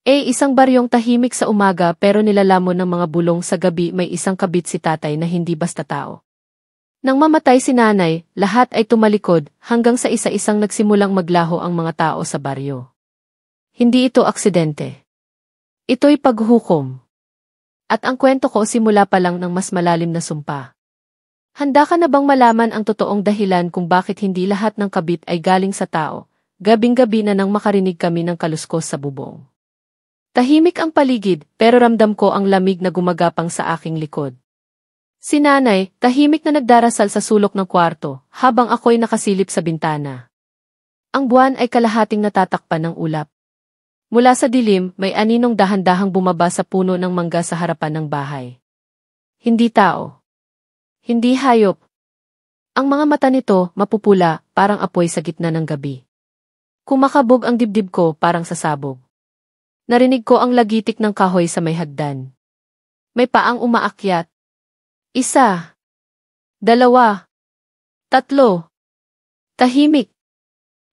Isang baryong tahimik sa umaga pero nilalamon ng mga bulong sa gabi. May isang kabit si tatay na hindi basta tao. Nang mamatay si nanay, lahat ay tumalikod hanggang sa isa-isang nagsimulang maglaho ang mga tao sa baryo. Hindi ito aksidente. Ito'y paghuhukom. At ang kwento ko simula pa lang ng mas malalim na sumpa. Handa ka na bang malaman ang totoong dahilan kung bakit hindi lahat ng kabit ay galing sa tao? Gabing-gabi na nang makarinig kami ng kaluskos sa bubong. Tahimik ang paligid pero ramdam ko ang lamig na gumagapang sa aking likod. Si nanay, tahimik na nagdarasal sa sulok ng kwarto, habang ako'y nakasilip sa bintana. Ang buwan ay kalahating natatakpan ng ulap. Mula sa dilim, may aninong dahan-dahang bumaba sa puno ng mangga sa harapan ng bahay. Hindi tao. Hindi hayop. Ang mga mata nito, mapupula, parang apoy sa gitna ng gabi. Kumakabog ang dibdib ko parang sasabog. Narinig ko ang lagitik ng kahoy sa may hagdan. May paang umaakyat. 1, 2, 3. Tahimik.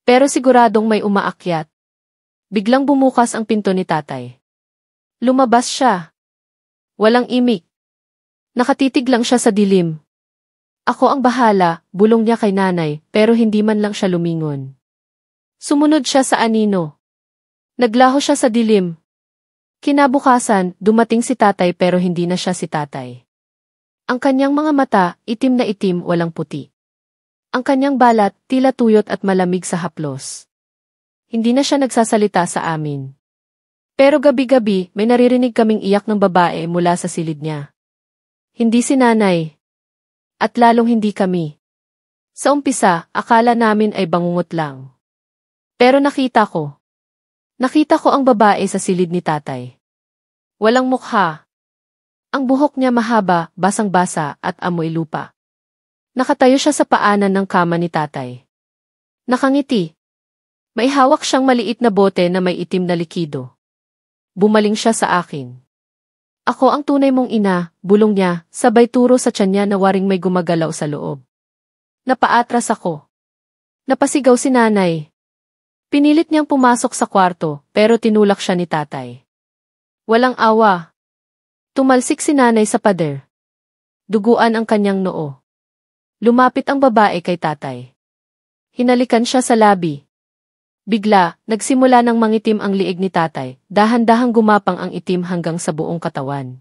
Pero siguradong may umaakyat. Biglang bumukas ang pinto ni tatay. Lumabas siya. Walang imik. Nakatitig lang siya sa dilim. Ako ang bahala, bulong niya kay nanay, pero hindi man lang siya lumingon. Sumunod siya sa anino. Naglaho siya sa dilim. Kinabukasan, dumating si tatay pero hindi na siya si tatay. Ang kanyang mga mata, itim na itim, walang puti. Ang kanyang balat, tila tuyot at malamig sa haplos. Hindi na siya nagsasalita sa amin. Pero gabi-gabi, may naririnig kaming iyak ng babae mula sa silid niya. Hindi si nanay. At lalong hindi kami. Sa umpisa, akala namin ay bangungot lang. Pero nakita ko. Nakita ko ang babae sa silid ni tatay. Walang mukha. Ang buhok niya mahaba, basang-basa at amoy lupa. Nakatayo siya sa paanan ng kama ni tatay. Nakangiti. May hawak siyang maliit na bote na may itim na likido. Bumaling siya sa akin. Ako ang tunay mong ina, bulong niya, sabay turo sa tiyan niya na waring may gumagalaw sa loob. Napaatras ako. Napasigaw si nanay. Pinilit niyang pumasok sa kwarto, pero tinulak siya ni tatay. Walang awa. Tumalsik si nanay sa pader. Duguan ang kanyang noo. Lumapit ang babae kay tatay. Hinalikan siya sa labi. Bigla, nagsimula ng mangitim ang liig ni tatay, dahan-dahang gumapang ang itim hanggang sa buong katawan.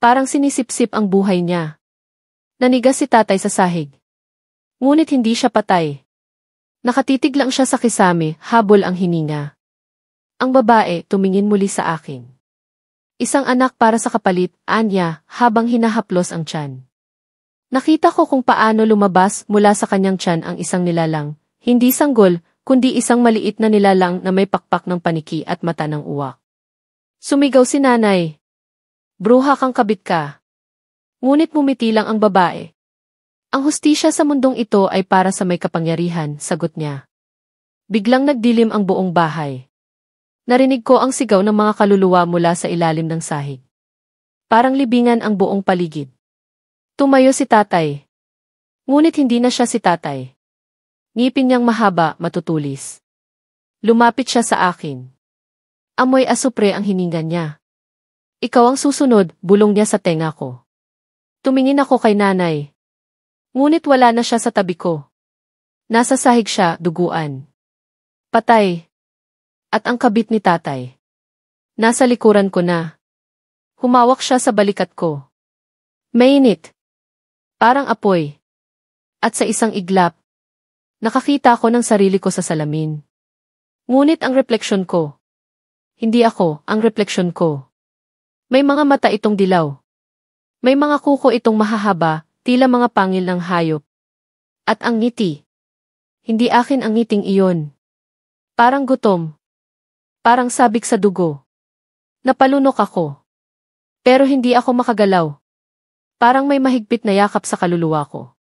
Parang sinisipsip ang buhay niya. Nanigas si tatay sa sahig. Ngunit hindi siya patay. Nakatitig lang siya sa kisame, habol ang hininga. Ang babae tumingin muli sa akin. Isang anak para sa kapalit, anya, habang hinahaplos ang tiyan. Nakita ko kung paano lumabas mula sa kanyang tiyan ang isang nilalang, hindi sanggol, kundi isang maliit na nilalang na may pakpak ng paniki at mata ng uwak. Sumigaw si nanay. Bruha kang kabit ka. Ngunit bumiti lang ang babae. Ang hustisya sa mundong ito ay para sa may kapangyarihan, sagot niya. Biglang nagdilim ang buong bahay. Narinig ko ang sigaw ng mga kaluluwa mula sa ilalim ng sahig. Parang libingan ang buong paligid. Tumayo si tatay. Ngunit hindi na siya si tatay. Ngipin niyang mahaba, matutulis. Lumapit siya sa akin. Amoy asupre ang hininga niya. Ikaw ang susunod, bulong niya sa tenga ko. Tumingin ako kay nanay. Ngunit wala na siya sa tabi ko. Nasa sahig siya, duguan. Patay. At ang kabit ni tatay. Nasa likuran ko na. Humawak siya sa balikat ko. Mainit. Parang apoy. At sa isang iglap, nakakita ko ng sarili ko sa salamin. Ngunit ang refleksyon ko. Hindi ako, ang refleksyon ko. May mga mata itong dilaw. May mga kuko itong mahahaba, tila mga pangil ng hayop. At ang ngiti. Hindi akin ang ngiting iyon. Parang gutom. Parang sabik sa dugo. Napalunok ako. Pero hindi ako makagalaw. Parang may mahigpit na yakap sa kaluluwa ko.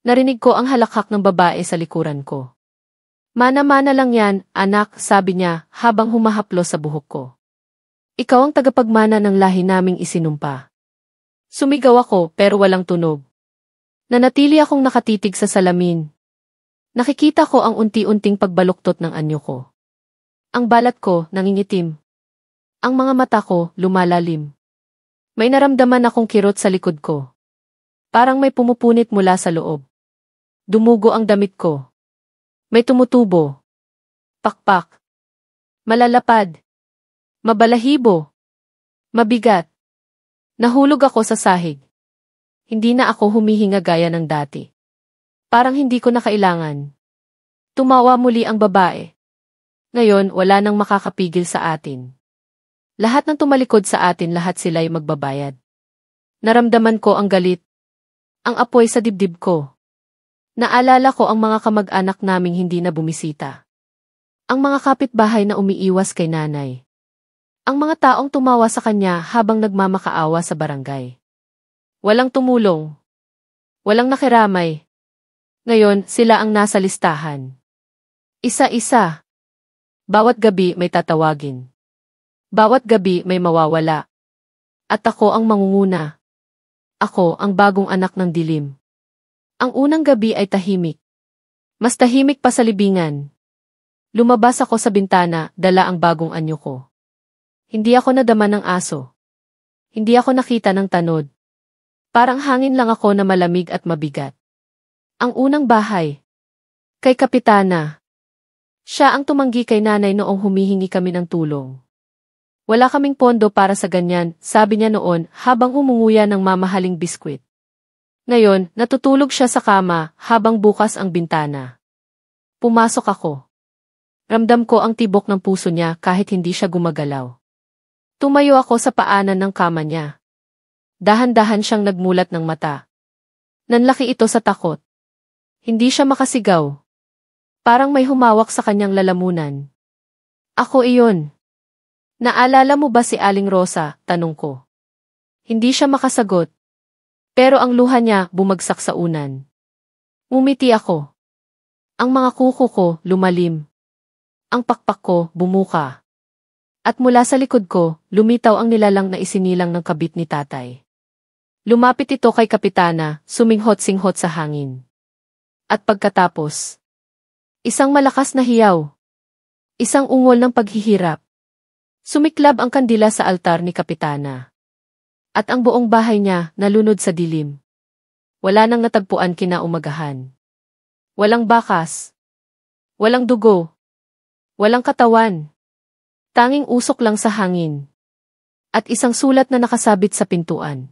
Narinig ko ang halakhak ng babae sa likuran ko. Mana-mana lang yan, anak, sabi niya, habang humahaplos sa buhok ko. Ikaw ang tagapagmana ng lahi naming isinumpa. Sumigaw ako, pero walang tunog. Nanatili akong nakatitig sa salamin. Nakikita ko ang unti-unting pagbaluktot ng anyo ko. Ang balat ko, nangingitim. Ang mga mata ko lumalalim. May naramdaman akong kirot sa likod ko. Parang may pumupunit mula sa loob. Dumugo ang damit ko. May tumutubo. Pakpak. Malalapad. Mabalahibo. Mabigat. Nahulog ako sa sahig. Hindi na ako humihinga gaya ng dati. Parang hindi ko na kailangan. Tumawa muli ang babae. Ngayon, wala nang makakapigil sa atin. Lahat ng tumalikod sa atin, lahat sila'y magbabayad. Naramdaman ko ang galit. Ang apoy sa dibdib ko. Naalala ko ang mga kamag-anak naming hindi na bumisita. Ang mga kapitbahay na umiiwas kay nanay. Ang mga taong tumawa sa kanya habang nagmamakaawa sa barangay. Walang tumulong. Walang nakiramay. Ngayon, sila ang nasa listahan. Isa-isa. Bawat gabi may tatawagin. Bawat gabi may mawawala. At ako ang mangunguna. Ako ang bagong anak ng dilim. Ang unang gabi ay tahimik. Mas tahimik pa sa libingan. Lumabas ako sa bintana, dala ang bagong anyo ko. Hindi ako nadama ng aso. Hindi ako nakita ng tanod. Parang hangin lang ako na malamig at mabigat. Ang unang bahay. Kay Kapitana. Siya ang tumanggi kay nanay noong humihingi kami ng tulong. Wala kaming pondo para sa ganyan, sabi niya noon habang umunguya ng mamahaling biskwit. Ngayon, natutulog siya sa kama habang bukas ang bintana. Pumasok ako. Ramdam ko ang tibok ng puso niya kahit hindi siya gumagalaw. Tumayo ako sa paanan ng kama niya. Dahan-dahan siyang nagmulat ng mata. Nanlaki ito sa takot. Hindi siya makasigaw. Parang may humawak sa kanyang lalamunan. Ako iyon. Naalala mo ba si Aling Rosa? Tanong ko. Hindi siya makasagot. Pero ang luha niya bumagsak sa unan. Ngumiti ako. Ang mga kuko ko lumalim. Ang pakpak ko bumuka. At mula sa likod ko, lumitaw ang nilalang na isinilang ng kabit ni tatay. Lumapit ito kay Kapitana, suminghot-singhot sa hangin. At pagkatapos, isang malakas na hiyaw. Isang ungol ng paghihirap. Sumiklab ang kandila sa altar ni Kapitana. At ang buong bahay niya nalunod sa dilim. Wala nang natagpuan kinaumagahan. Walang bakas. Walang dugo. Walang katawan. Tanging usok lang sa hangin. At isang sulat na nakasabit sa pintuan.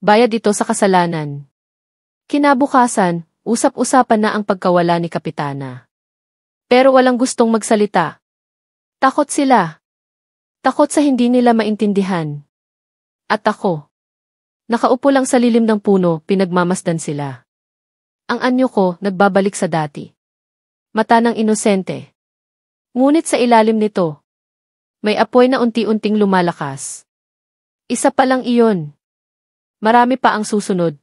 Bayad ito sa kasalanan. Kinabukasan, usap-usapan na ang pagkawala ni Kapitana. Pero walang gustong magsalita. Takot sila. Takot sa hindi nila maintindihan. At ako. Nakaupo lang sa lilim ng puno, pinagmamasdan sila. Ang anyo ko nagbabalik sa dati. Mata ng inosente. Ngunit sa ilalim nito, may apoy na unti-unting lumalakas. Isa pa lang iyon. Marami pa ang susunod.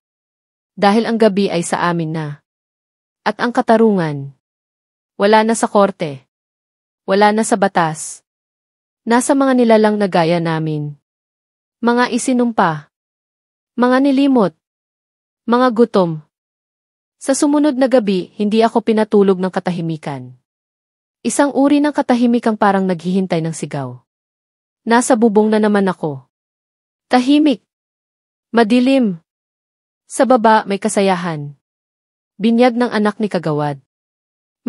Dahil ang gabi ay sa amin na. At ang katarungan. Wala na sa korte. Wala na sa batas. Nasa mga nilalang na gaya namin. Mga isinumpa. Mga nilimot. Mga gutom. Sa sumunod na gabi, hindi ako pinatulog ng katahimikan. Isang uri ng katahimikang parang naghihintay ng sigaw. Nasa bubong na naman ako. Tahimik. Madilim. Sa baba may kasayahan. Binyag ng anak ni Kagawad.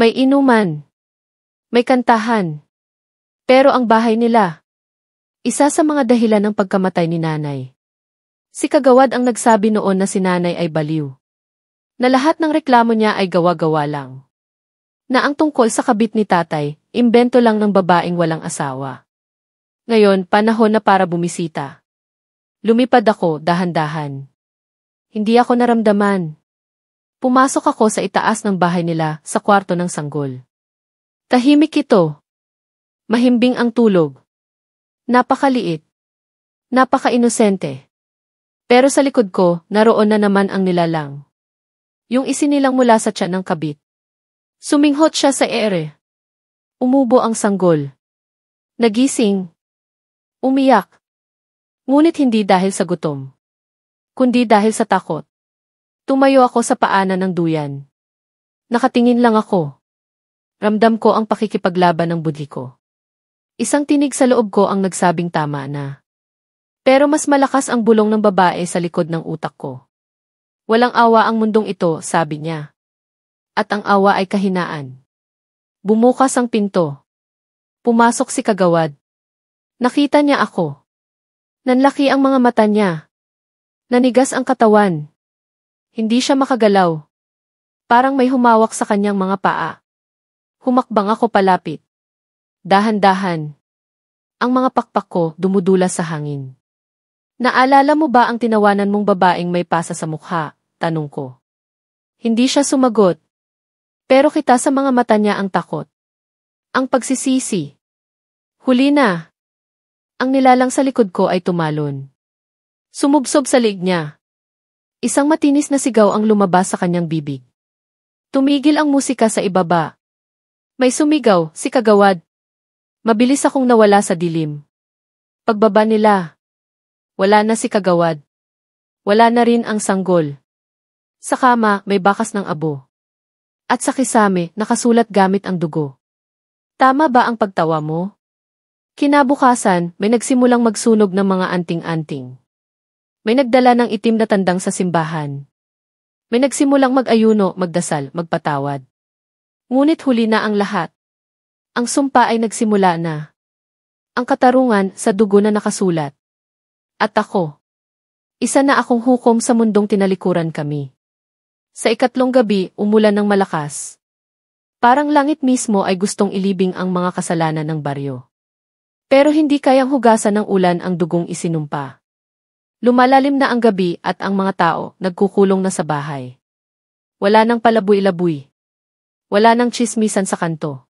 May inuman. May kantahan. Pero ang bahay nila, isa sa mga dahilan ng pagkamatay ni nanay. Si Kagawad ang nagsabi noon na si nanay ay baliw. Na lahat ng reklamo niya ay gawa-gawa lang. Na ang tungkol sa kabit ni tatay, imbento lang ng babaeng walang asawa. Ngayon, panahon na para bumisita. Lumipad ako dahan-dahan. Hindi ako naramdaman. Pumasok ako sa itaas ng bahay nila sa kwarto ng sanggol. Tahimik ito. Mahimbing ang tulog. Napakaliit. Napaka-inosente. Pero sa likod ko, naroon na naman ang nilalang. Yung isinilang mula sa tiyan ng kabit. Suminghot siya sa ere. Umubo ang sanggol. Nagising. Umiyak. Ngunit hindi dahil sa gutom. Kundi dahil sa takot. Tumayo ako sa paanan ng duyan. Nakatingin lang ako. Ramdam ko ang pakikipaglaban ng budli ko. Isang tinig sa loob ko ang nagsabing tama na. Pero mas malakas ang bulong ng babae sa likod ng utak ko. Walang awa ang mundong ito, sabi niya. At ang awa ay kahinaan. Bumukas ang pinto. Pumasok si Kagawad. Nakita niya ako. Nanlaki ang mga mata niya. Nanigas ang katawan. Hindi siya makagalaw. Parang may humawak sa kanyang mga paa. Humakbang ako palapit. Dahan-dahan. Ang mga pakpak ko dumudula sa hangin. Naalala mo ba ang tinawanan mong babaeng may pasa sa mukha? Tanong ko. Hindi siya sumagot. Pero kita sa mga mata niya ang takot. Ang pagsisisi. Huli na. Ang nilalang sa likod ko ay tumalon. Sumubsob sa liig niya. Isang matinis na sigaw ang lumabas sa kanyang bibig. Tumigil ang musika sa ibaba. May sumigaw, si Kagawad. Mabilis akong nawala sa dilim. Pagbaba nila. Wala na si Kagawad. Wala na rin ang sanggol. Sa kama, may bakas ng abo. At sa kisame, nakasulat gamit ang dugo. Tama ba ang pagtawa mo? Kinabukasan, may nagsimulang magsunog ng mga anting-anting. May nagdala ng itim na tandang sa simbahan. May nagsimulang mag-ayuno, magdasal, magpatawad. Ngunit huli na ang lahat. Ang sumpa ay nagsimula na. Ang katarungan sa dugo na nakasulat. At ako. Isa na akong hukom sa mundong tinalikuran kami. Sa ikatlong gabi, umulan ng malakas. Parang langit mismo ay gustong ilibing ang mga kasalanan ng baryo. Pero hindi kayang hugasan ng ulan ang dugong isinumpa. Lumalalim na ang gabi at ang mga tao nagkukulong na sa bahay. Wala nang palaboy-laboy. Wala nang tsismisan sa kanto.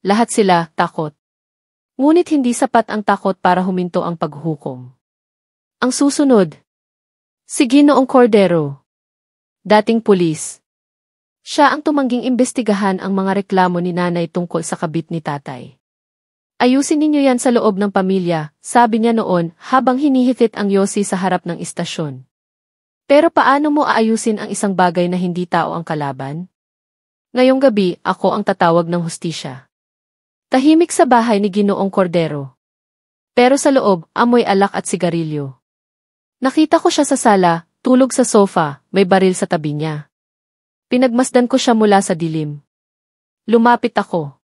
Lahat sila takot. Ngunit hindi sapat ang takot para huminto ang paghukom. Ang susunod. Si Ginoong Cordero. Dating pulis. Siya ang tumangging imbestigahan ang mga reklamo ni nanay tungkol sa kabit ni tatay. Ayusin ninyo yan sa loob ng pamilya, sabi niya noon habang hinihigit ang yosi sa harap ng istasyon. Pero paano mo aayusin ang isang bagay na hindi tao ang kalaban? Ngayong gabi, ako ang tatawag ng hustisya. Tahimik sa bahay ni Ginoong Cordero. Pero sa loob, amoy alak at sigarilyo. Nakita ko siya sa sala, tulog sa sofa, may baril sa tabi niya. Pinagmasdan ko siya mula sa dilim. Lumapit ako.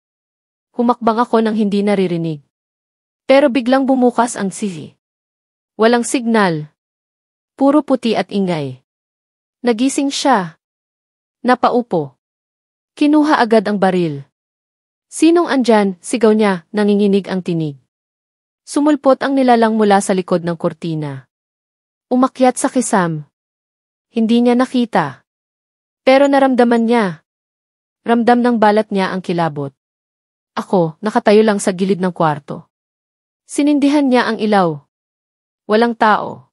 Humakbang ako nang hindi naririnig. Pero biglang bumukas ang sisi. Walang signal. Puro puti at ingay. Nagising siya. Napaupo. Kinuha agad ang baril. Sinong andyan? Sigaw niya, nanginginig ang tinig. Sumulpot ang nilalang mula sa likod ng kurtina. Umakyat sa kisam. Hindi niya nakita. Pero naramdaman niya. Ramdam ng balat niya ang kilabot. Ako, nakatayo lang sa gilid ng kwarto. Sinindihan niya ang ilaw. Walang tao.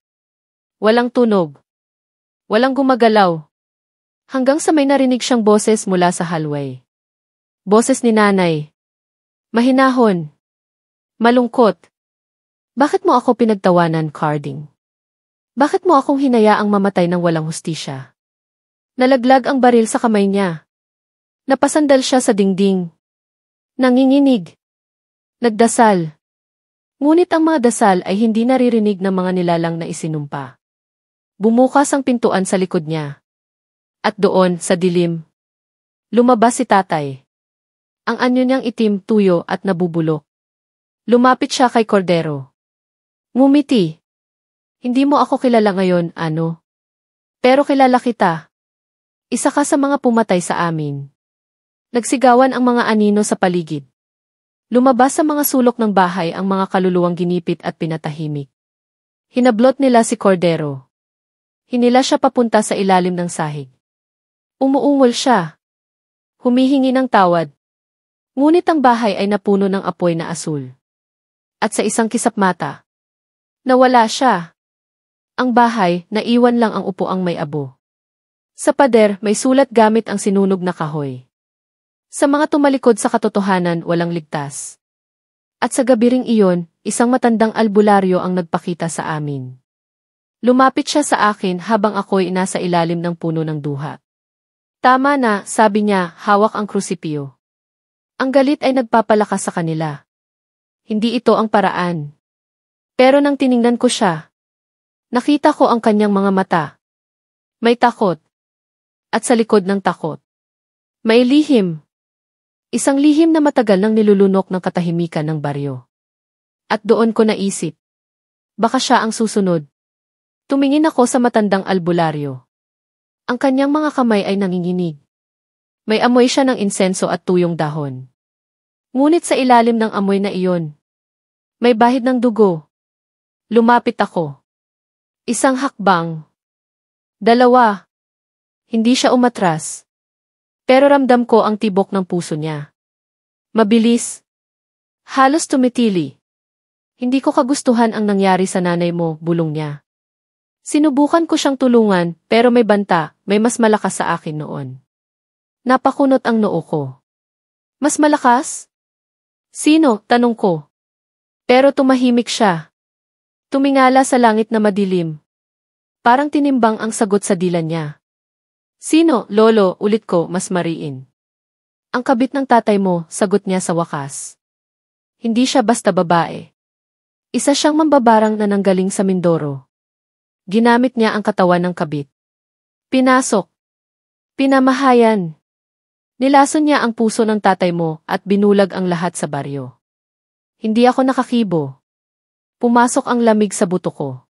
Walang tunog. Walang gumagalaw. Hanggang sa may narinig siyang boses mula sa hallway. Boses ni nanay. Mahinahon. Malungkot. Bakit mo ako pinagtawanan, Carding? Bakit mo akong hinayaang mamatay ng walang hustisya? Nalaglag ang baril sa kamay niya. Napasandal siya sa dingding. Nanginginig. Nagdasal. Ngunit ang mga dasal ay hindi naririnig ng mga nilalang na isinumpa. Bumukas ang pintuan sa likod niya. At doon, sa dilim, lumabas si tatay. Ang anyo niyang itim, tuyo at nabubulok. Lumapit siya kay Cordero. Ngumiti. Hindi mo ako kilala ngayon, ano? Pero kilala kita. Isa ka sa mga pumatay sa amin. Nagsigawan ang mga anino sa paligid. Lumabas sa mga sulok ng bahay ang mga kaluluwang ginipit at pinatahimik. Hinablot nila si Cordero. Hinila siya papunta sa ilalim ng sahig. Umuungol siya. Humihingi ng tawad. Ngunit ang bahay ay napuno ng apoy na asul. At sa isang kisap mata, nawala siya. Ang bahay, naiwan lang ang upuang may abo. Sa pader, may sulat gamit ang sinunog na kahoy. Sa mga tumalikod sa katotohanan, walang ligtas. At sa gabi ring iyon, isang matandang albularyo ang nagpakita sa amin. Lumapit siya sa akin habang ako'y nasa ilalim ng puno ng duha. Tama na, sabi niya, hawak ang krusipyo. Ang galit ay nagpapalakas sa kanila. Hindi ito ang paraan. Pero nang tiningnan ko siya, nakita ko ang kanyang mga mata. May takot. At sa likod ng takot, may lihim. Isang lihim na matagal nang nilulunok ng katahimikan ng baryo. At doon ko naisip, baka siya ang susunod. Tumingin ako sa matandang albularyo. Ang kanyang mga kamay ay nanginginig. May amoy siya ng insenso at tuyong dahon. Ngunit sa ilalim ng amoy na iyon, may bahid ng dugo. Lumapit ako. Isang hakbang. Dalawa. Hindi siya umatras. Pero ramdam ko ang tibok ng puso niya. Mabilis. Halos tumitili. Hindi ko kagustuhan ang nangyari sa nanay mo, bulong niya. Sinubukan ko siyang tulungan, pero may banta, may mas malakas sa akin noon. Napakunot ang noo ko. Mas malakas? Sino? Tanong ko. Pero tumahimik siya. Tumingala sa langit na madilim. Parang tinimbang ang sagot sa dila niya. Sino, lolo? Ulit ko, mas mariin. Ang kabit ng tatay mo, sagot niya sa wakas. Hindi siya basta babae. Isa siyang mambabarang na nanggaling sa Mindoro. Ginamit niya ang katawan ng kabit. Pinasok. Pinamahayan. Nilason niya ang puso ng tatay mo at binulag ang lahat sa baryo. Hindi ako nakakibo. Pumasok ang lamig sa buto ko.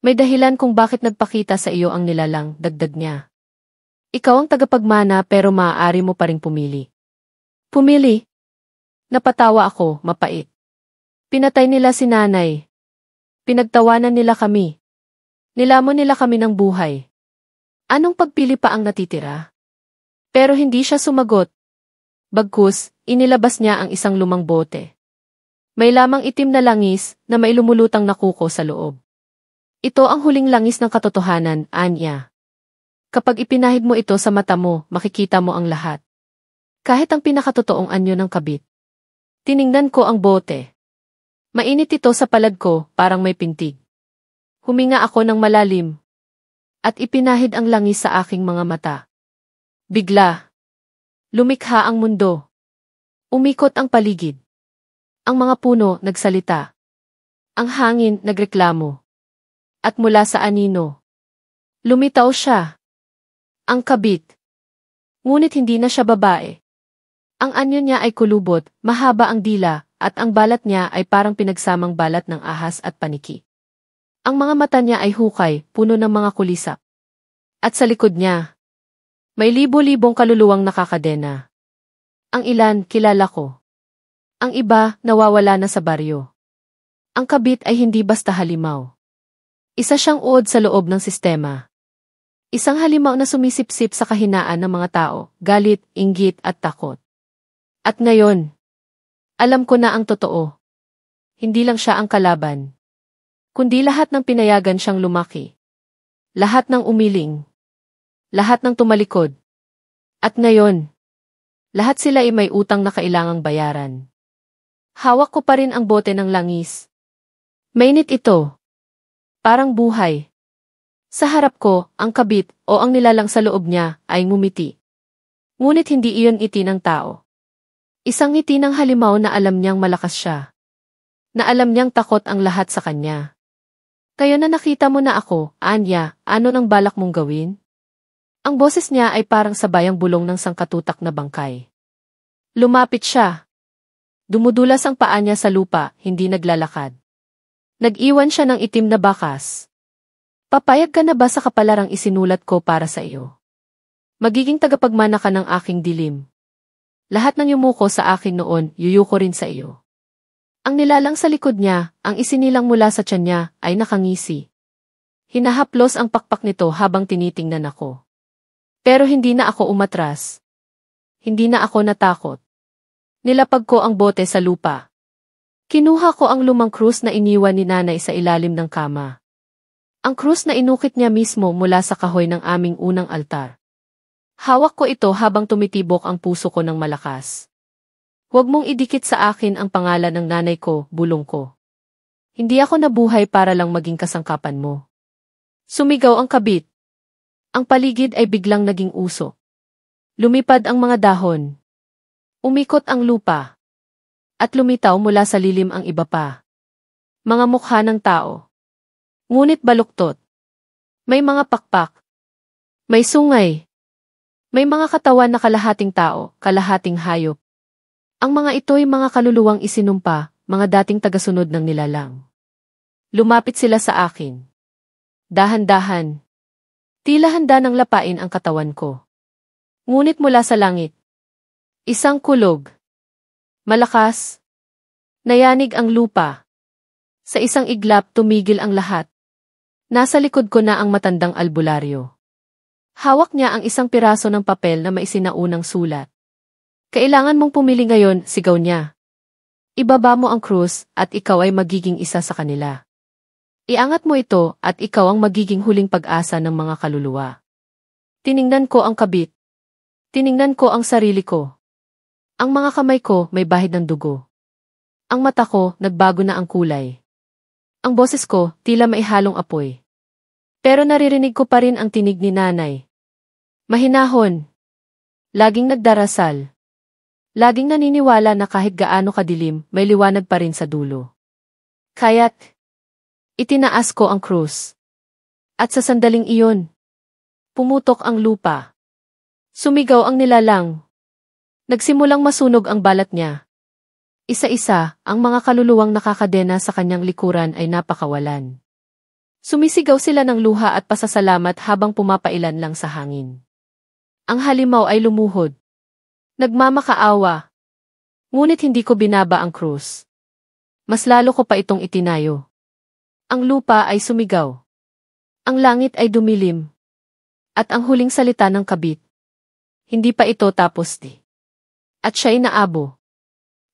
May dahilan kung bakit nagpakita sa iyo ang nilalang, dagdag niya. Ikaw ang tagapagmana pero maaari mo pa ring pumili. Pumili? Napatawa ako, mapait. Pinatay nila si nanay. Pinagtawanan nila kami. Nilamon nila kami ng buhay. Anong pagpili pa ang natitira? Pero hindi siya sumagot. Bagkus, inilabas niya ang isang lumang bote. May lamang itim na langis na may lumulutang na kuko sa loob. Ito ang huling langis ng katotohanan, Anya. Kapag ipinahid mo ito sa mata mo, makikita mo ang lahat. Kahit ang pinakatotoong anyo ng kabit. Tiningnan ko ang bote. Mainit ito sa palad ko, parang may pintig. Huminga ako ng malalim. At ipinahid ang langis sa aking mga mata. Bigla. Lumikha ang mundo. Umikot ang paligid. Ang mga puno nagsalita. Ang hangin nagreklamo. At mula sa anino, lumitaw siya. Ang kabit. Ngunit hindi na siya babae. Ang anyo niya ay kulubot, mahaba ang dila, at ang balat niya ay parang pinagsamang balat ng ahas at paniki. Ang mga mata niya ay hukay, puno ng mga kulisap. At sa likod niya, may libo-libong kaluluwang nakakadena. Ang ilan, kilala ko. Ang iba, nawawala na sa baryo. Ang kabit ay hindi basta halimaw. Isa siyang uod sa loob ng sistema. Isang halimaw na sumisipsip sa kahinaan ng mga tao, galit, inggit at takot. At ngayon, alam ko na ang totoo. Hindi lang siya ang kalaban, kundi lahat ng pinayagan siyang lumaki. Lahat ng umiling. Lahat ng tumalikod. At ngayon, lahat sila ay may utang na kailangang bayaran. Hawak ko pa rin ang bote ng langis. Mainit ito. Parang buhay. Sa harap ko, ang kabit o ang nilalang sa loob niya ay ngumiti. Ngunit hindi iyon ngiti ng tao. Isang ngiti ng halimaw na alam niyang malakas siya. Na alam niyang takot ang lahat sa kanya. Kaya na nakita mo na ako, Anya, ano nang balak mong gawin? Ang boses niya ay parang sabayang bulong ng sangkatutak na bangkay. Lumapit siya. Dumudulas ang paa niya sa lupa, hindi naglalakad. Nag-iwan siya ng itim na bakas. Papayag ka na ba sa kapalarang isinulat ko para sa iyo? Magiging tagapagmana ka ng aking dilim. Lahat ng yumuko sa akin noon, yuyuko rin sa iyo. Ang nilalang sa likod niya, ang isinilang mula sa tiyan niya, ay nakangisi. Hinahaplos ang pakpak nito habang tinitingnan ako. Pero hindi na ako umatras. Hindi na ako natakot. Nilapag ko ang bote sa lupa. Kinuha ko ang lumang krus na iniwan ni nanay sa ilalim ng kama. Ang krus na inukit niya mismo mula sa kahoy ng aming unang altar. Hawak ko ito habang tumitibok ang puso ko ng malakas. Huwag mong idikit sa akin ang pangalan ng nanay ko, bulong ko. Hindi ako nabuhay para lang maging kasangkapan mo. Sumigaw ang kabit. Ang paligid ay biglang naging usok. Lumipad ang mga dahon. Umikot ang lupa. At lumitaw mula sa lilim ang iba pa. Mga mukha ng tao. Ngunit baluktot. May mga pakpak. May sungay. May mga katawan na kalahating tao, kalahating hayop. Ang mga ito'y mga kaluluwang isinumpa, mga dating tagasunod ng nilalang. Lumapit sila sa akin. Dahan-dahan. Tila handa ng lapain ang katawan ko. Ngunit mula sa langit. Isang kulog. Malakas. Nayanig ang lupa. Sa isang iglap tumigil ang lahat. Nasa likod ko na ang matandang albularyo. Hawak niya ang isang piraso ng papel na may sinaunang sulat. Kailangan mong pumili ngayon, sigaw niya. Ibaba mo ang krus at ikaw ay magiging isa sa kanila. Iangat mo ito at ikaw ang magiging huling pag-asa ng mga kaluluwa. Tiningnan ko ang kabit. Tiningnan ko ang sarili ko. Ang mga kamay ko may bahid ng dugo. Ang mata ko, nagbago na ang kulay. Ang boses ko, tila maihalong apoy. Pero naririnig ko pa rin ang tinig ni nanay. Mahinahon. Laging nagdarasal. Laging naniniwala na kahit gaano kadilim, may liwanag pa rin sa dulo. Kaya't, itinaas ko ang krus. At sa sandaling iyon, pumutok ang lupa. Sumigaw ang nilalang. Nagsimulang masunog ang balat niya. Isa-isa, ang mga kaluluwang nakakadena sa kanyang likuran ay napakawalan. Sumisigaw sila ng luha at pasasalamat habang pumapailan lang sa hangin. Ang halimaw ay lumuhod. Nagmamakaawa. Ngunit hindi ko binaba ang krus. Mas lalo ko pa itong itinayo. Ang lupa ay sumigaw. Ang langit ay dumilim. At ang huling salita ng kabit. Hindi pa ito tapos di. At siya'y naabo.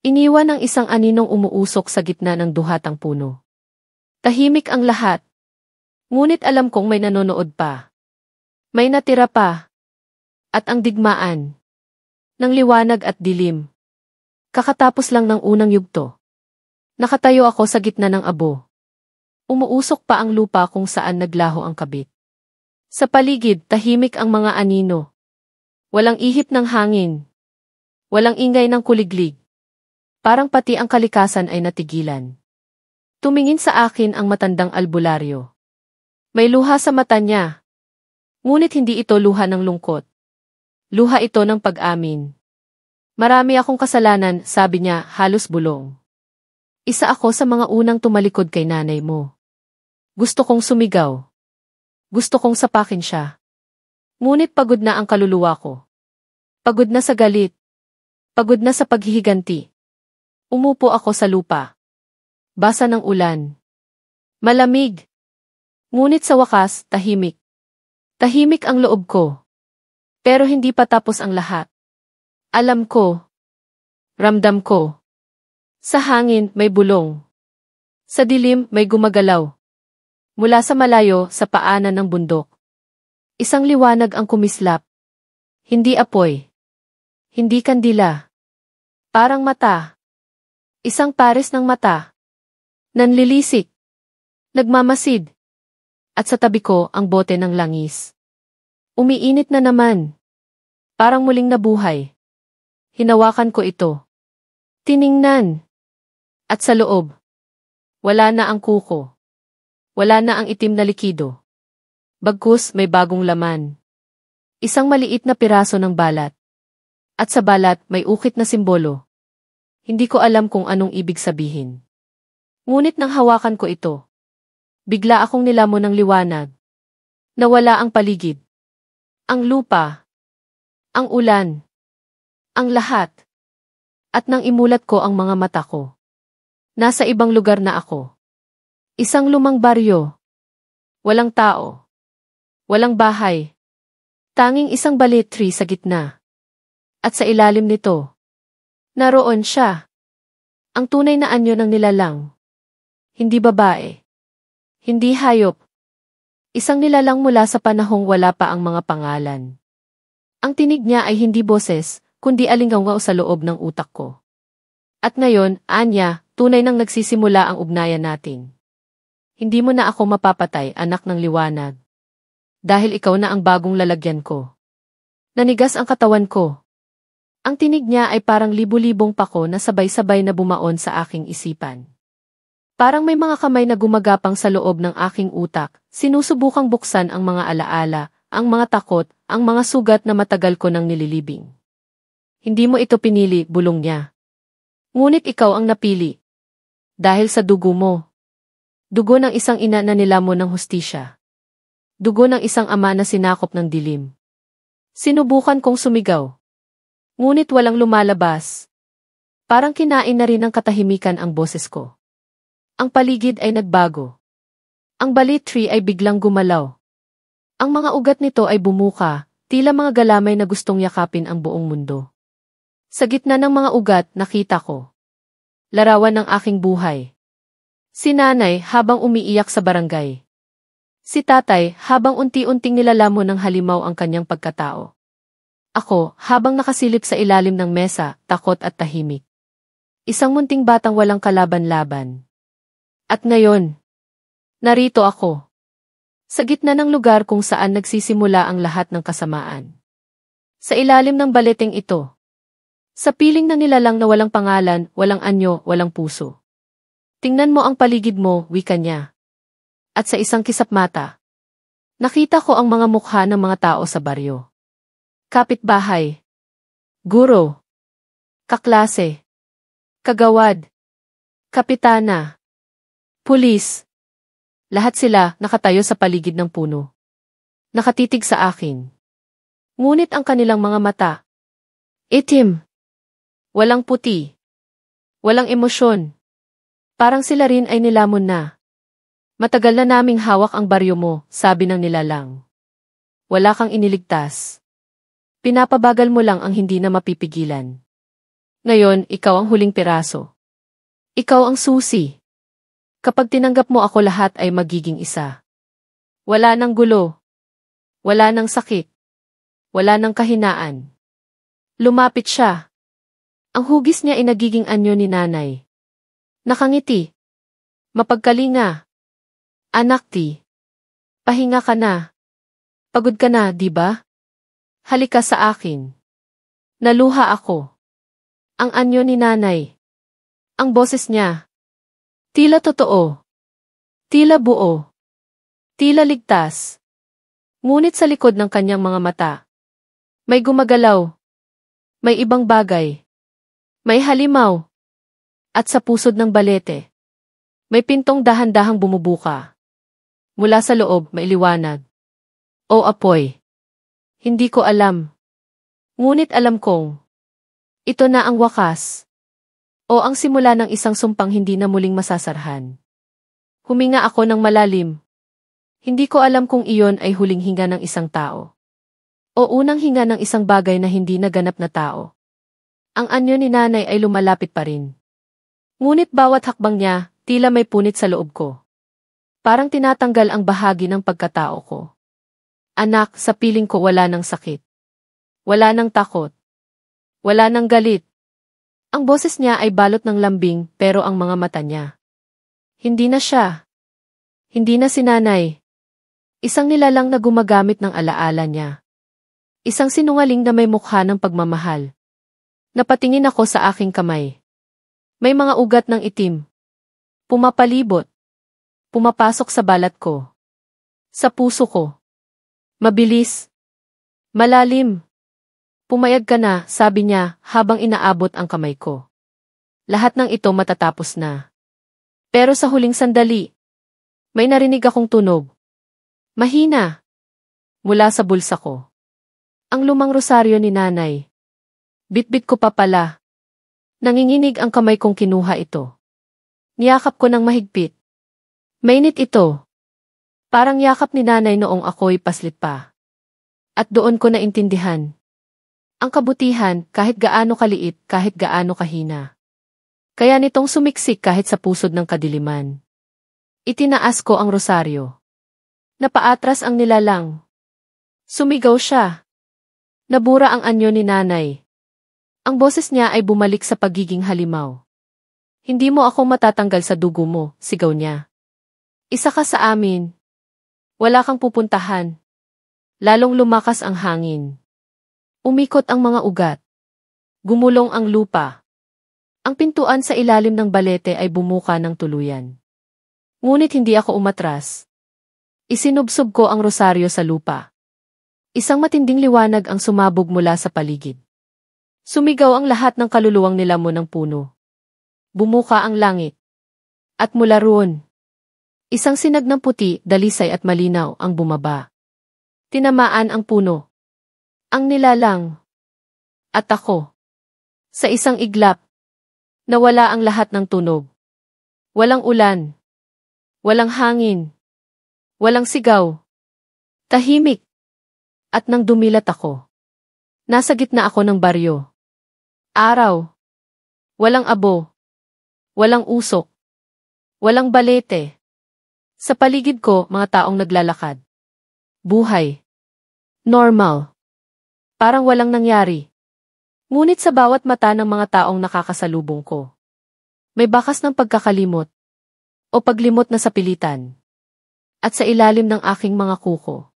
Iniwan ang isang aninong umuusok sa gitna ng duhatang puno. Tahimik ang lahat. Ngunit alam kong may nanonood pa. May natira pa. At ang digmaan. Ng liwanag at dilim. Kakatapos lang ng unang yugto. Nakatayo ako sa gitna ng abo. Umuusok pa ang lupa kung saan naglaho ang kabit. Sa paligid, tahimik ang mga anino. Walang ihip ng hangin. Walang ingay ng kuliglig. Parang pati ang kalikasan ay natigilan. Tumingin sa akin ang matandang albularyo. May luha sa mata niya. Ngunit hindi ito luha ng lungkot. Luha ito ng pag-amin. Marami akong kasalanan, sabi niya, halos bulong. Isa ako sa mga unang tumalikod kay nanay mo. Gusto kong sumigaw. Gusto kong sapakin siya. Ngunit pagod na ang kaluluwa ko. Pagod na sa galit. Pagod na sa paghihiganti. Umupo ako sa lupa. Basa ng ulan. Malamig. Ngunit sa wakas, tahimik. Tahimik ang loob ko. Pero hindi pa tapos ang lahat. Alam ko. Ramdam ko. Sa hangin, may bulong. Sa dilim, may gumagalaw. Mula sa malayo, sa paanan ng bundok. Isang liwanag ang kumislap. Hindi apoy. Hindi kandila. Parang mata. Isang pares ng mata. Nanlilisik. Nagmamasid. At sa tabi ko ang bote ng langis. Umiinit na naman. Parang muling nabuhay. Hinawakan ko ito. Tiningnan. At sa loob. Wala na ang kuko. Wala na ang itim na likido. Bagkus may bagong laman. Isang maliit na piraso ng balat. At sa balat may ukit na simbolo. Hindi ko alam kung anong ibig sabihin. Ngunit nang hawakan ko ito, bigla akong nilamon ng liwanag. Nawala ang paligid. Ang lupa. Ang ulan. Ang lahat. At nang imulat ko ang mga mata ko. Nasa ibang lugar na ako. Isang lumang baryo. Walang tao. Walang bahay. Tanging isang balit tree sa gitna. At sa ilalim nito, naroon siya. Ang tunay na anyo ng nilalang. Hindi babae. Hindi hayop. Isang nilalang mula sa panahong wala pa ang mga pangalan. Ang tinig niya ay hindi boses, kundi alinggaw sa loob ng utak ko. At ngayon, Anya, tunay nang nagsisimula ang ugnayan natin. Hindi mo na ako mapapatay, anak ng liwanag. Dahil ikaw na ang bagong lalagyan ko. Nanigas ang katawan ko. Ang tinig niya ay parang libu-libong pako na sabay-sabay na bumaon sa aking isipan. Parang may mga kamay na gumagapang sa loob ng aking utak, sinusubukang buksan ang mga alaala, ang mga takot, ang mga sugat na matagal ko nang nililibing. Hindi mo ito pinili, bulong niya. Ngunit ikaw ang napili. Dahil sa dugo mo. Dugo ng isang ina na nilamon ng hustisya. Dugo ng isang ama na sinakop ng dilim. Sinubukan kong sumigaw. Ngunit walang lumalabas. Parang kinain na rin ng katahimikan ang boses ko. Ang paligid ay nagbago. Ang balit tree ay biglang gumalaw. Ang mga ugat nito ay bumuka, tila mga galamay na gustong yakapin ang buong mundo. Sa gitna ng mga ugat, nakita ko. Larawan ng aking buhay. Si nanay habang umiiyak sa barangay. Si tatay habang unti-unting nilalamon ng halimaw ang kanyang pagkatao. Ako habang nakasilip sa ilalim ng mesa, takot at tahimik. Isang munting batang walang kalaban-laban. At ngayon, narito ako. Sa gitna ng lugar kung saan nagsisimula ang lahat ng kasamaan. Sa ilalim ng baleteng ito. Sa piling na nilalang na walang pangalan, walang anyo, walang puso. Tingnan mo ang paligid mo, wika niya. At sa isang kisap mata, nakita ko ang mga mukha ng mga tao sa baryo. Kapitbahay, guro, kaklase, kagawad, kapitana, pulis. Lahat sila nakatayo sa paligid ng puno. Nakatitig sa akin. Ngunit ang kanilang mga mata, itim. Walang puti. Walang emosyon. Parang sila rin ay nilamon na. Matagal na naming hawak ang baryo mo, sabi ng nilalang. Wala kang iniligtas. Pinapabagal mo lang ang hindi na mapipigilan. Ngayon, ikaw ang huling piraso. Ikaw ang susi. Kapag tinanggap mo ako lahat ay magiging isa. Wala nang gulo. Wala nang sakit. Wala nang kahinaan. Lumapit siya. Ang hugis niya ay nagiging anyo ni nanay. Nakangiti. Mapagkalinga. Anak ti. Pahinga ka na. Pagod ka na, di ba? Halika sa akin. Naluha ako. Ang anyo ni nanay. Ang boses niya. Tila totoo. Tila buo. Tila ligtas. Ngunit sa likod ng kanyang mga mata. May gumagalaw. May ibang bagay. May halimaw. At sa pusod ng balete, may pintong dahan-dahang bumubuka. Mula sa loob, may liwanag. O apoy. Hindi ko alam. Ngunit alam kong, ito na ang wakas. O ang simula ng isang sumpang hindi na muling masasarhan. Huminga ako ng malalim. Hindi ko alam kung iyon ay huling hinga ng isang tao. O unang hinga ng isang bagay na hindi naganap na tao. Ang anyo ni nanay ay lumalapit pa rin. Ngunit bawat hakbang niya, tila may punit sa loob ko. Parang tinatanggal ang bahagi ng pagkatao ko. Anak, sa piling ko wala ng sakit. Wala ng takot. Wala ng galit. Ang boses niya ay balot ng lambing pero ang mga mata niya. Hindi na siya. Hindi na si nanay. Isang nilalang na gumagamit ng alaala niya. Isang sinungaling na may mukha ng pagmamahal. Napatingin ako sa aking kamay. May mga ugat ng itim. Pumapalibot. Pumapasok sa balat ko. Sa puso ko. Mabilis. Malalim. Pumayag ka na, sabi niya, habang inaabot ang kamay ko. Lahat ng ito matatapos na. Pero sa huling sandali, may narinig akong tunog. Mahina. Mula sa bulsa ko. Ang lumang rosaryo ni nanay. Bitbit ko pa pala. Nanginginig ang kamay kong kinuha ito. Niyakap ko ng mahigpit. Mainit ito. Parang yakap ni nanay noong ako'y paslit pa. At doon ko naintindihan. Ang kabutihan, kahit gaano kaliit, kahit gaano kahina. Kaya nitong sumiksik kahit sa pusod ng kadiliman. Itinaas ko ang rosaryo. Napaatras ang nilalang. Sumigaw siya. Nabura ang anyo ni nanay. Ang boses niya ay bumalik sa pagiging halimaw. Hindi mo ako matatanggal sa dugo mo, sigaw niya. Isa ka sa amin. Wala kang pupuntahan. Lalong lumakas ang hangin. Umikot ang mga ugat. Gumulong ang lupa. Ang pintuan sa ilalim ng balete ay bumuka ng tuluyan. Ngunit hindi ako umatras. Isinubsob ko ang rosaryo sa lupa. Isang matinding liwanag ang sumabog mula sa paligid. Sumigaw ang lahat ng kaluluwang nilamon ng puno. Bumuka ang langit. At mula roon, isang sinag ng puti, dalisay at malinaw ang bumaba. Tinamaan ang puno. Ang nilalang. At ako. Sa isang iglap, nawala ang lahat ng tunog. Walang ulan. Walang hangin. Walang sigaw. Tahimik. At nang dumilat ako, nasa gitna ako ng baryo. Araw. Walang abo. Walang usok. Walang balete. Sa paligid ko, mga taong naglalakad. Buhay. Normal. Parang walang nangyari. Ngunit sa bawat mata ng mga taong nakakasalubong ko, may bakas ng pagkakalimot o paglimot na sa pilitan. At sa ilalim ng aking mga kuko,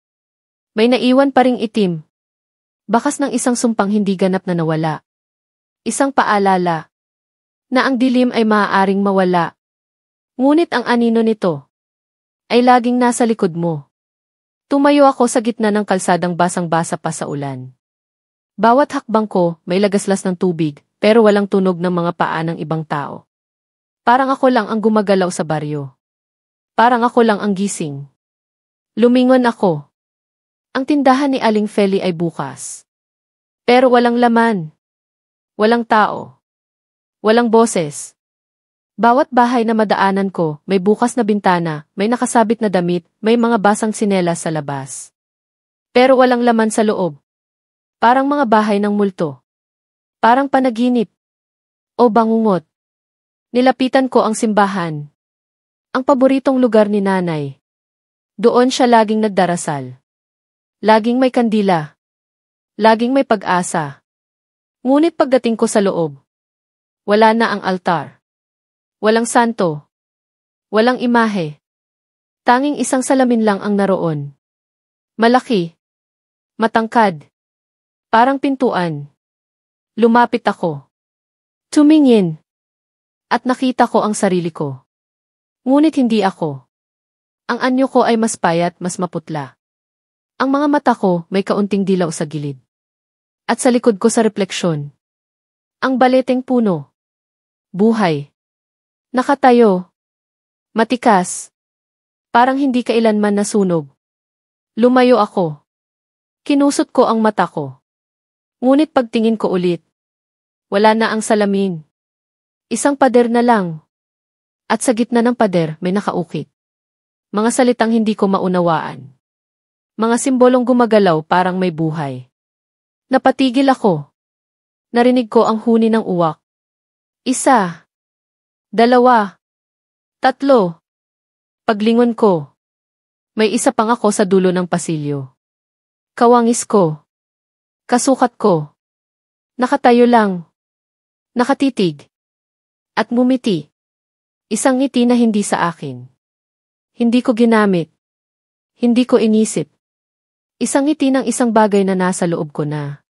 may naiwan pa ring itim. Bakas ng isang sumpang hindi ganap na nawala. Isang paalala na ang dilim ay maaaring mawala. Ngunit ang anino nito ay laging nasa likod mo. Tumayo ako sa gitna ng kalsadang basang-basa pa sa ulan. Bawat hakbang ko may lagaslas ng tubig, pero walang tunog ng mga paa ng ibang tao. Parang ako lang ang gumagalaw sa baryo. Parang ako lang ang gising. Lumingon ako. Ang tindahan ni Aling Feli ay bukas. Pero walang laman. Walang tao. Walang boses. Bawat bahay na madaanan ko, may bukas na bintana, may nakasabit na damit, may mga basang tsinelas sa labas. Pero walang laman sa loob. Parang mga bahay ng multo. Parang panaginip. O bangungot. Nilapitan ko ang simbahan. Ang paboritong lugar ni nanay. Doon siya laging nagdarasal. Laging may kandila. Laging may pag-asa. Ngunit pagdating ko sa loob, wala na ang altar. Walang santo. Walang imahe. Tanging isang salamin lang ang naroon. Malaki. Matangkad. Parang pintuan. Lumapit ako. Tumingin. At nakita ko ang sarili ko. Ngunit hindi ako. Ang anyo ko ay mas payat, mas maputla. Ang mga mata ko may kaunting dilaw sa gilid. At sa likod ko sa refleksyon, ang baleteng puno. Buhay. Nakatayo. Matikas. Parang hindi kailanman nasunog. Lumayo ako. Kinusot ko ang mata ko. Ngunit pagtingin ko ulit, wala na ang salamin. Isang pader na lang. At sa gitna ng pader may nakaukit. Mga salitang hindi ko maunawaan. Mga simbolong gumagalaw parang may buhay. Napatigil ako. Narinig ko ang huni ng uwak. 1, 2, 3. Paglingon ko, may isa pang ako sa dulo ng pasilyo. Kawangis ko. Kasukat ko. Nakatayo lang. Nakatitig. At ngumiti. Isang ngiti na hindi sa akin. Hindi ko ginamit. Hindi ko inisip. Isang ngiti ng isang bagay na nasa loob ko na.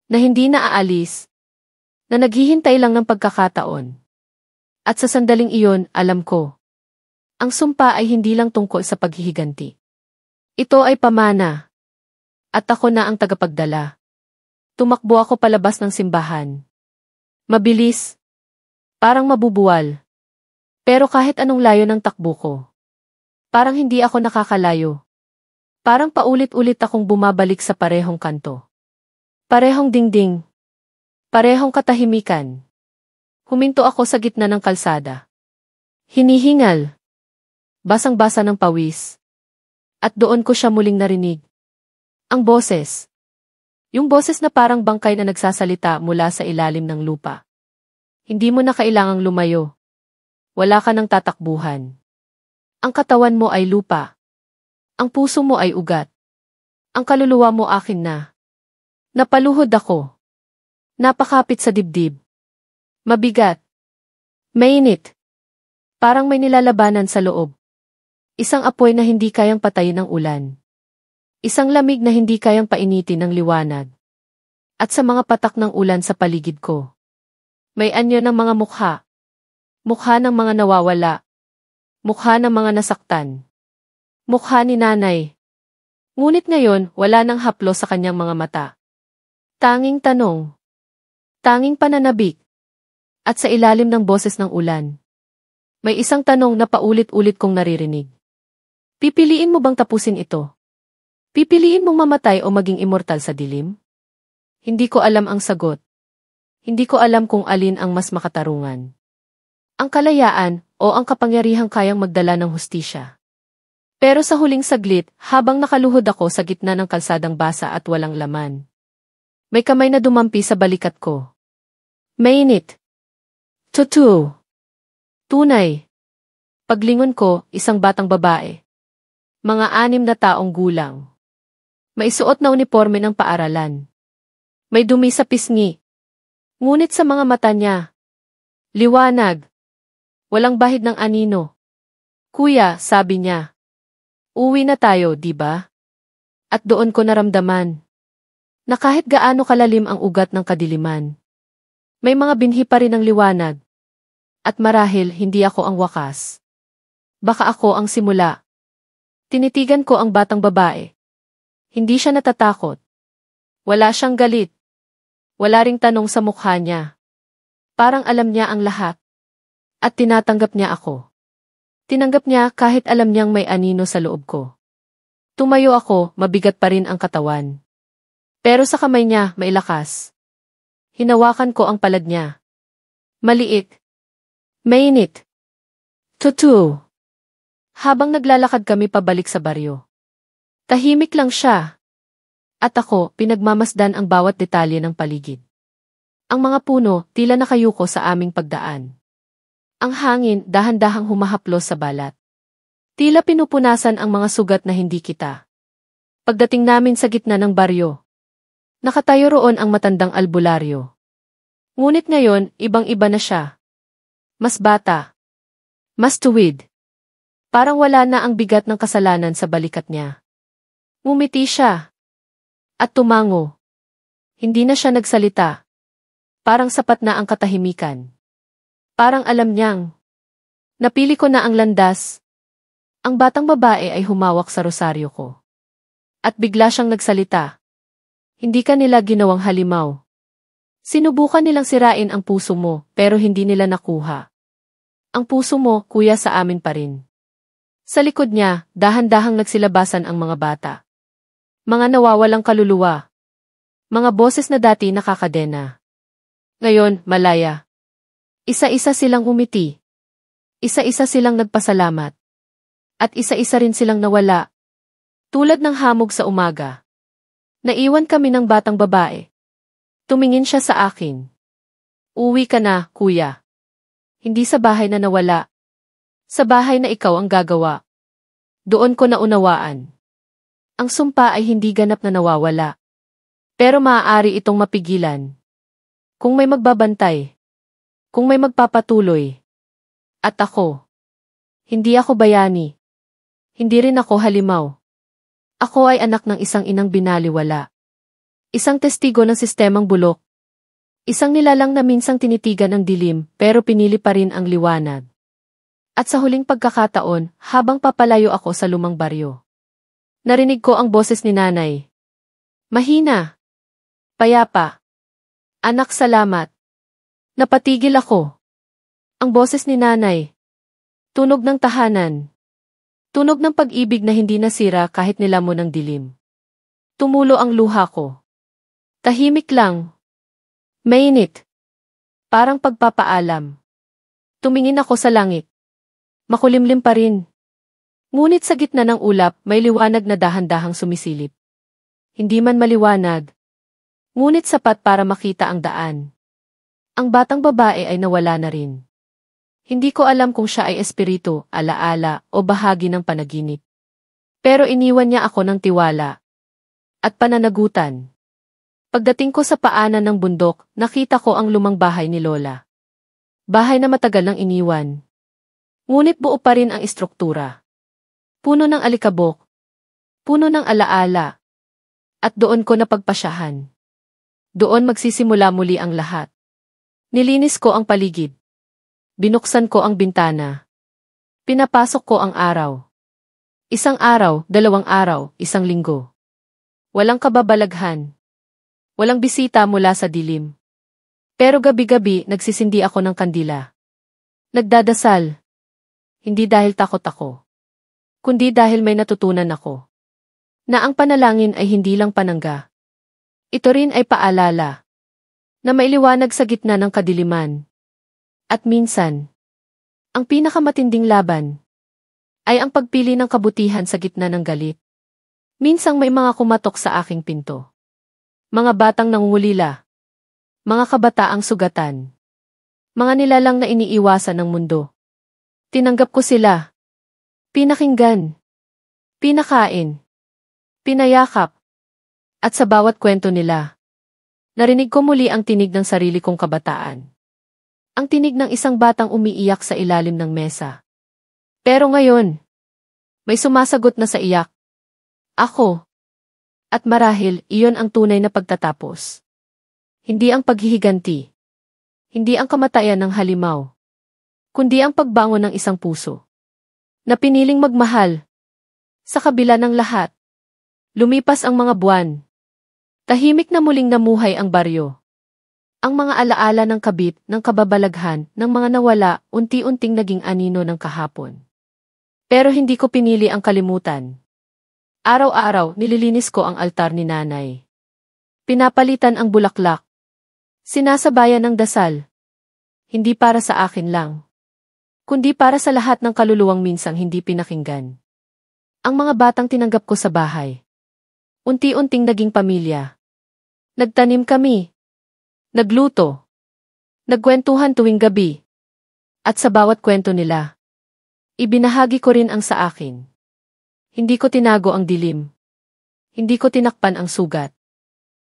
Na hindi na aalis. Na naghihintay lang ng pagkakataon. At sa sandaling iyon, alam ko. Ang sumpa ay hindi lang tungkol sa paghihiganti. Ito ay pamana. At ako na ang tagapagdala. Tumakbo ako palabas ng simbahan. Mabilis. Parang mabubuwal. Pero kahit anong layo ng takbo ko, parang hindi ako nakakalayo. Parang paulit-ulit akong bumabalik sa parehong kanto. Parehong dingding. Parehong katahimikan. Huminto ako sa gitna ng kalsada. Hinihingal. Basang-basa ng pawis. At doon ko siya muling narinig. Ang boses. Yung boses na parang bangkay na nagsasalita mula sa ilalim ng lupa. Hindi mo na kailangang lumayo. Wala ka ng tatakbuhan. Ang katawan mo ay lupa. Ang puso mo ay ugat. Ang kaluluwa mo akin na. Napaluhod ako. Napakapit sa dibdib. Mabigat. Mainit. Parang may nilalabanan sa loob. Isang apoy na hindi kayang patayin ng ulan. Isang lamig na hindi kayang painitin ng liwanag. At sa mga patak ng ulan sa paligid ko. May anyo ng mga mukha. Mukha ng mga nawawala. Mukha ng mga nasaktan. Mukha ni nanay. Ngunit ngayon, wala nang haplo sa kanyang mga mata. Tanging tanong. Tanging pananabik. At sa ilalim ng boses ng ulan. May isang tanong na paulit-ulit kong naririnig. Pipiliin mo bang tapusin ito? Pipiliin mong mamatay o maging immortal sa dilim? Hindi ko alam ang sagot. Hindi ko alam kung alin ang mas makatarungan. Ang kalayaan o ang kapangyarihang kayang magdala ng hustisya. Pero sa huling saglit, habang nakaluhod ako sa gitna ng kalsadang basa at walang laman. May kamay na dumampi sa balikat ko. Mainit. Totoo. Tunay. Paglingon ko, isang batang babae. Mga 6 na taong gulang. May suot na uniforme ng paaralan. May dumi sa pisngi. Ngunit sa mga mata niya. Liwanag. Walang bahid ng anino. Kuya, sabi niya. Uwi na tayo, di ba? At doon ko naramdaman. Na kahit gaano kalalim ang ugat ng kadiliman. May mga binhi pa rin ng liwanag. At marahil hindi ako ang wakas. Baka ako ang simula. Tinitigan ko ang batang babae. Hindi siya natatakot. Wala siyang galit. Wala ring tanong sa mukha niya. Parang alam niya ang lahat. At tinatanggap niya ako. Tinanggap niya kahit alam niyang may anino sa loob ko. Tumayo ako, mabigat pa rin ang katawan. Pero sa kamay niya, may lakas. Hinawakan ko ang palad niya. Maliit. Mainit. Totoo. Habang naglalakad kami pabalik sa baryo. Tahimik lang siya. At ako, pinagmamasdan ang bawat detalye ng paligid. Ang mga puno, tila nakayuko sa aming pagdaan. Ang hangin, dahan-dahang humahaplos sa balat. Tila pinupunasan ang mga sugat na hindi kita. Pagdating namin sa gitna ng baryo. Nakatayo roon ang matandang albularyo. Ngunit ngayon, ibang-iba na siya. Mas bata. Mas tuwid. Parang wala na ang bigat ng kasalanan sa balikat niya. Ngumiti siya. At tumango. Hindi na siya nagsalita. Parang sapat na ang katahimikan. Parang alam niyang. Napili ko na ang landas. Ang batang babae ay humawak sa rosaryo ko. At bigla siyang nagsalita. Hindi ka nila ginawang halimaw. Sinubukan nilang sirain ang puso mo, pero hindi nila nakuha. Ang puso mo, kuya, sa amin pa rin. Sa likod niya, dahan-dahang nagsilabasan ang mga bata. Mga nawawalang kaluluwa. Mga boses na dati nakakadena. Ngayon, malaya. Isa-isa silang umiti. Isa-isa silang nagpasalamat. At isa-isa rin silang nawala. Tulad ng hamog sa umaga. Naiwan kami ng batang babae. Tumingin siya sa akin. Uwi ka na, kuya. Hindi sa bahay na nawala. Sa bahay na ikaw ang gagawa. Doon ko naunawaan. Ang sumpa ay hindi ganap na nawawala. Pero maaari itong mapigilan. Kung may magbabantay. Kung may magpapatuloy. At ako. Hindi ako bayani. Hindi rin ako halimaw. Ako ay anak ng isang inang binaliwala. Isang testigo ng sistemang bulok. Isang nilalang na minsang tinitigan ang dilim, pero pinili pa rin ang liwanag. At sa huling pagkakataon, habang papalayo ako sa lumang baryo. Narinig ko ang boses ni nanay. Mahina. Payapa. Anak, salamat. Napatigil ako. Ang boses ni nanay. Tunog ng tahanan. Tunog ng pag-ibig na hindi nasira kahit nilamon ng dilim. Tumulo ang luha ko. Tahimik lang. Mainit. Parang pagpapaalam. Tumingin ako sa langit. Makulimlim pa rin. Ngunit sa gitna ng ulap, may liwanag na dahan-dahang sumisilip. Hindi man maliwanag. Ngunit sapat para makita ang daan. Ang batang babae ay nawala na rin. Hindi ko alam kung siya ay espiritu, alaala, o bahagi ng panaginip. Pero iniwan niya ako ng tiwala. At pananagutan. Pagdating ko sa paanan ng bundok, nakita ko ang lumang bahay ni Lola. Bahay na matagal nang iniwan. Ngunit buo pa rin ang istruktura. Puno ng alikabok. Puno ng alaala. At doon ko napagpasyahan. Doon magsisimula muli ang lahat. Nilinis ko ang paligid. Binuksan ko ang bintana. Pinapasok ko ang araw. Isang araw, 2 araw, 1 linggo. Walang kababalaghan. Walang bisita mula sa dilim. Pero gabi-gabi nagsisindi ako ng kandila. Nagdadasal. Hindi dahil takot ako, kundi dahil may natutunan ako. Na ang panalangin ay hindi lang panangga. Ito rin ay paalala na mailiwanag sa gitna ng kadiliman. At minsan, ang pinakamatinding laban ay ang pagpili ng kabutihan sa gitna ng galit. Minsang may mga kumatok sa aking pinto. Mga batang nangungulila. Mga kabataang sugatan. Mga nilalang na iniiwasan ng mundo. Tinanggap ko sila. Pinakinggan. Pinakain. Pinayakap. At sa bawat kwento nila, narinig ko muli ang tinig ng sarili kong kabataan. Ang tinig ng isang batang umiiyak sa ilalim ng mesa. Pero ngayon, may sumasagot na sa iyak. Ako. At marahil, iyon ang tunay na pagtatapos. Hindi ang paghihiganti. Hindi ang kamatayan ng halimaw. Kundi ang pagbangon ng isang puso. Na piniling magmahal. Sa kabila ng lahat. Lumipas ang mga buwan. Tahimik na muling namuhay ang baryo. Ang mga alaala ng kabit, ng kababalaghan, ng mga nawala, unti-unting naging anino ng kahapon. Pero hindi ko pinili ang kalimutan. Araw-araw, nililinis ko ang altar ni nanay. Pinapalitan ang bulaklak. Sinasabayan ng dasal. Hindi para sa akin lang, kundi para sa lahat ng kaluluwang minsang hindi pinakinggan. Ang mga batang tinanggap ko sa bahay. Unti-unting naging pamilya. Nagtanim kami. Nagluto. Nagkwentuhan tuwing gabi. At sa bawat kwento nila, ibinahagi ko rin ang sa akin. Hindi ko tinago ang dilim. Hindi ko tinakpan ang sugat.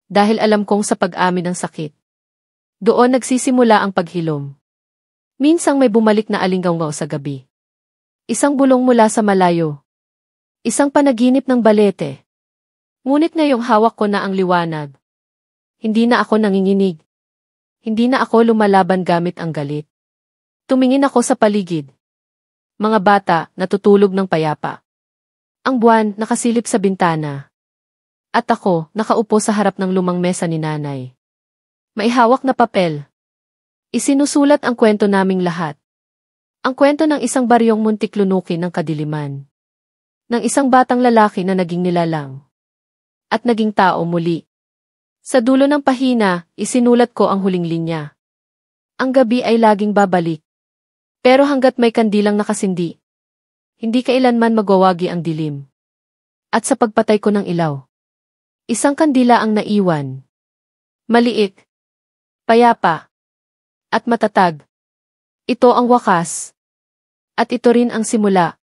Dahil alam kong sa pag-amin ng sakit, doon nagsisimula ang paghilom. Minsang may bumalik na alinggaw sa gabi. Isang bulong mula sa malayo. Isang panaginip ng balete. Ngunit ngayong hawak ko na ang liwanag. Hindi na ako nanginginig. Hindi na ako lumalaban gamit ang galit. Tumingin ako sa paligid. Mga bata natutulog ng payapa. Ang buwan nakasilip sa bintana. At ako nakaupo sa harap ng lumang mesa ni nanay. May hawak na papel. Isinusulat ang kwento naming lahat. Ang kwento ng isang baryong muntik lunukin ng kadiliman. Ng isang batang lalaki na naging nilalang. At naging tao muli. Sa dulo ng pahina, isinulat ko ang huling linya. Ang gabi ay laging babalik. Pero hanggat may kandilang nakasindi, hindi kailanman magwawagi ang dilim. At sa pagpatay ko ng ilaw, isang kandila ang naiwan. Maliit, payapa, at matatag. Ito ang wakas. At ito rin ang simula